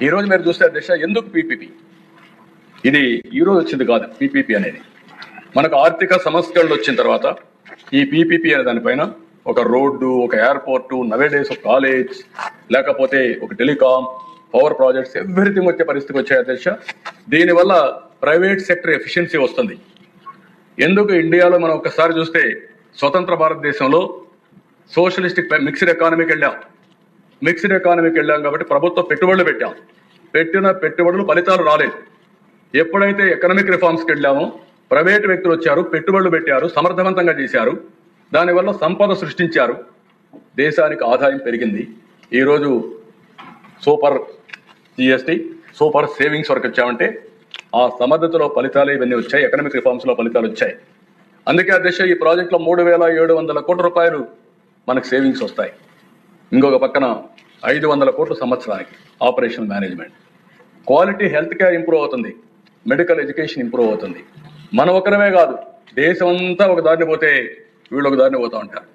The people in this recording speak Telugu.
ఈ రోజు మీరు చూస్తే అధ్యక్ష, ఎందుకు పీపీపీ? ఇది ఈ రోజు వచ్చింది కాదు. పీపీపీ అనేది మనకు ఆర్థిక సంస్కరణలు వచ్చిన తర్వాత ఈ పీపీపీ అనే దానిపైన ఒక రోడ్డు, ఒక ఎయిర్పోర్టు, నవేడేస్ ఒక కాలేజ్, లేకపోతే ఒక టెలికాం, పవర్ ప్రాజెక్ట్స్, ఎవ్రీథింగ్ వచ్చే పరిస్థితికి వచ్చాయి అధ్యక్ష. దీనివల్ల ప్రైవేట్ సెక్టర్ ఎఫిషియన్సీ వస్తుంది. ఎందుకు ఇండియాలో మనం ఒకసారి చూస్తే స్వతంత్ర భారతదేశంలో సోషలిస్టిక్ మిక్స్డ్ ఎకానమీకి వెళ్ళాం కాబట్టి ప్రభుత్వ పెట్టుబడులు పెట్టాం. పెట్టిన పెట్టుబడులు ఫలితాలు రాలేదు. ఎప్పుడైతే ఎకనామిక్ రిఫార్మ్స్కి వెళ్ళామో ప్రైవేట్ వ్యక్తులు వచ్చారు, పెట్టుబడులు పెట్టారు, సమర్థవంతంగా చేశారు, దానివల్ల సంపద సృష్టించారు, దేశానికి ఆదాయం పెరిగింది. ఈరోజు సూపర్ జిఎస్టీ, సూపర్ సేవింగ్స్ వరకు వచ్చామంటే ఆ సమర్థతలో ఫలితాలు ఇవన్నీ వచ్చాయి, ఎకనామిక్ రిఫార్మ్స్లో ఫలితాలు వచ్చాయి. అందుకే అధ్యక్ష ఈ ప్రాజెక్టులో 3,700 కోట్ల రూపాయలు మనకు సేవింగ్స్ వస్తాయి. ఇంకొక పక్కన 500 కోట్ల సంవత్సరానికి operation management. Quality health care improve అవుతుంది, మెడికల్ ఎడ్యుకేషన్ ఇంప్రూవ్ అవుతుంది. మనం ఒకరమే కాదు, దేశం అంతా ఒక దారిని పోతే వీళ్ళు ఒక దారిని పోతూ ఉంటారు.